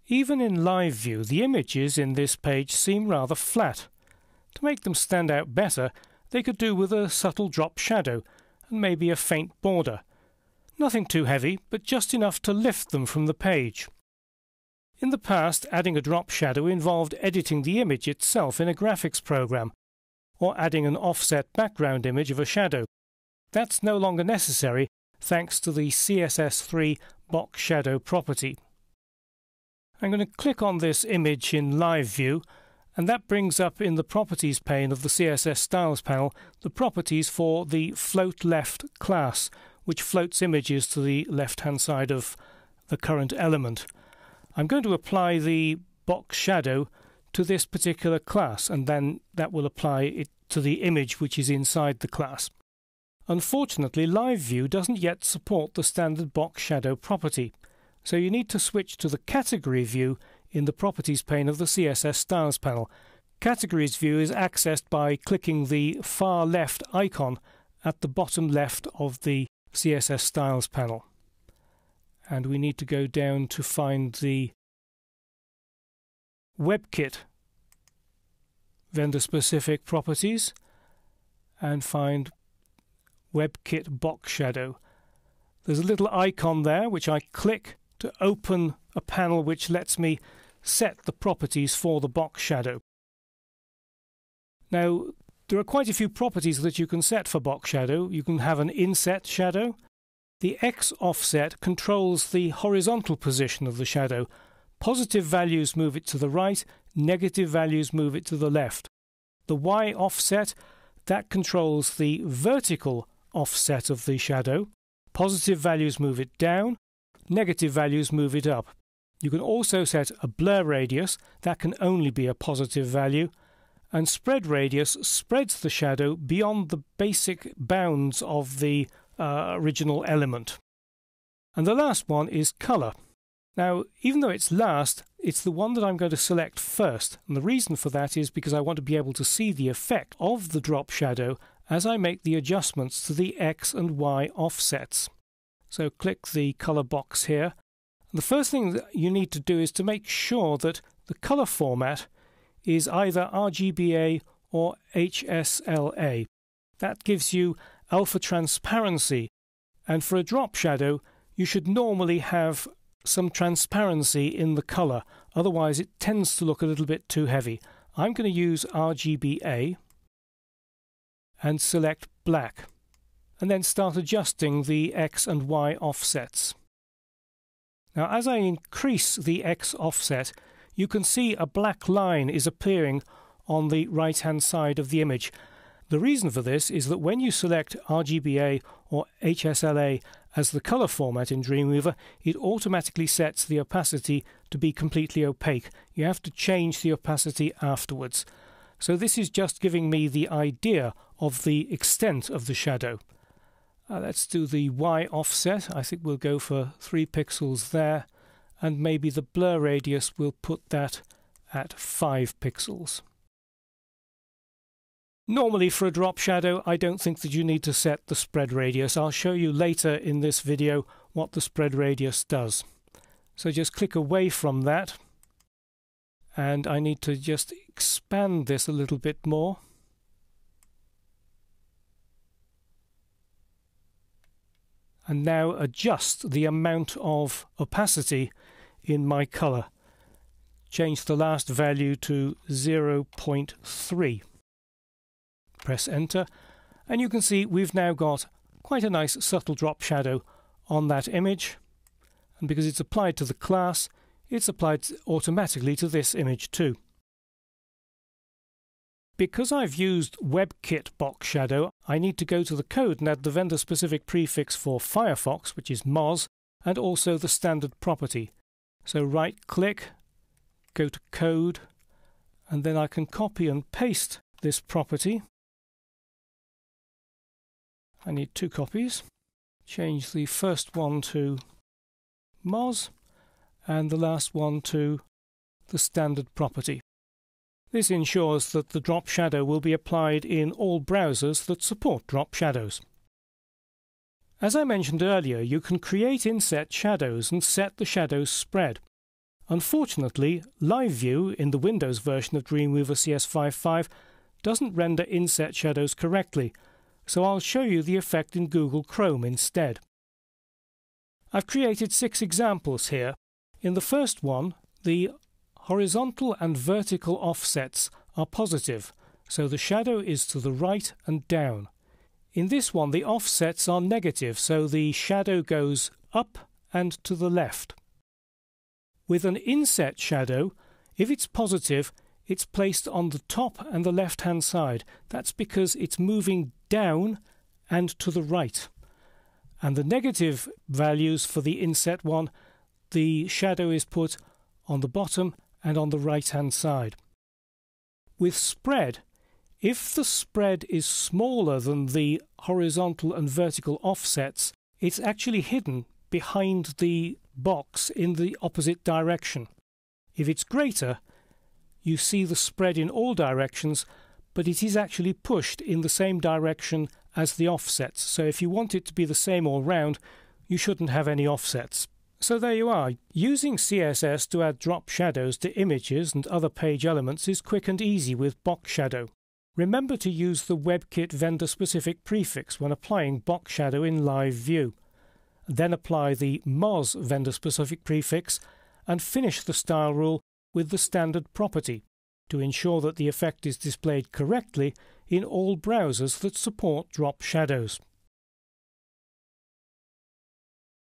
Even in live view, the images in this page seem rather flat. To make them stand out better, they could do with a subtle drop shadow and maybe a faint border. Nothing too heavy, but just enough to lift them from the page. In the past, adding a drop shadow involved editing the image itself in a graphics program, or adding an offset background image of a shadow. That's no longer necessary thanks to the CSS3 box shadow property. I'm going to click on this image in live view, and that brings up in the properties pane of the CSS styles panel the properties for the float left class, which floats images to the left hand side of the current element. I'm going to apply the box shadow to this particular class, and then that will apply it to the image which is inside the class. Unfortunately, live view doesn't yet support the standard box shadow property, so you need to switch to the category view in the properties pane of the CSS styles panel. Categories view is accessed by clicking the far left icon at the bottom left of the CSS styles panel. And we need to go down to find the WebKit vendor-specific properties and find WebKit box shadow. There's a little icon there which I click to open a panel which lets me set the properties for the box shadow. Now, there are quite a few properties that you can set for box shadow. You can have an inset shadow. The X offset controls the horizontal position of the shadow. Positive values move it to the right, negative values move it to the left. The Y offset, that controls the vertical offset of the shadow. Positive values move it down, negative values move it up. You can also set a blur radius, that can only be a positive value, and spread radius spreads the shadow beyond the basic bounds of the original element. And the last one is colour. Now, even though it's last, it's the one that I'm going to select first, and the reason for that is because I want to be able to see the effect of the drop shadow as I make the adjustments to the X and Y offsets. So click the colour box here. And the first thing that you need to do is to make sure that the colour format is either RGBA or HSLA. That gives you alpha transparency, and for a drop shadow you should normally have some transparency in the colour, otherwise it tends to look a little bit too heavy. I'm going to use RGBA and select black, and then start adjusting the X and Y offsets. Now, as I increase the X offset, you can see a black line is appearing on the right hand side of the image. The reason for this is that when you select RGBA or HSLA as the colour format in Dreamweaver, it automatically sets the opacity to be completely opaque. You have to change the opacity afterwards. So this is just giving me the idea of the extent of the shadow. Let's do the Y offset. I think we'll go for 3 pixels there, and maybe the blur radius, we'll put that at 5 pixels. Normally for a drop shadow, I don't think that you need to set the spread radius. I'll show you later in this video what the spread radius does. So just click away from that, and I need to just expand this a little bit more. And now adjust the amount of opacity in my colour. Change the last value to 0.3. Press enter, and you can see we've now got quite a nice subtle drop shadow on that image, and because it's applied to the class, it's applied automatically to this image too. Because I've used WebKit box shadow, I need to go to the code and add the vendor-specific prefix for Firefox, which is Moz, and also the standard property. So right-click, go to Code, and then I can copy and paste this property. I need 2 copies. Change the first one to Moz, and the last one to the standard property. This ensures that the drop shadow will be applied in all browsers that support drop shadows. As I mentioned earlier, you can create inset shadows and set the shadows spread. Unfortunately, Live View in the Windows version of Dreamweaver CS55 doesn't render inset shadows correctly, so I'll show you the effect in Google Chrome instead. I've created 6 examples here. In the first one, the horizontal and vertical offsets are positive, so the shadow is to the right and down. In this one, the offsets are negative, so the shadow goes up and to the left. With an inset shadow, if it's positive, it's placed on the top and the left-hand side. That's because it's moving down and to the right. And the negative values for the inset one, the shadow is put on the bottom and on the right-hand side. With spread, if the spread is smaller than the horizontal and vertical offsets, it's actually hidden behind the box in the opposite direction. If it's greater, you see the spread in all directions, but it is actually pushed in the same direction as the offsets. So if you want it to be the same all round, you shouldn't have any offsets. So there you are. Using CSS to add drop shadows to images and other page elements is quick and easy with box shadow. Remember to use the WebKit vendor-specific prefix when applying box shadow in Live View. Then apply the Moz vendor-specific prefix and finish the style rule with the standard property to ensure that the effect is displayed correctly in all browsers that support drop shadows.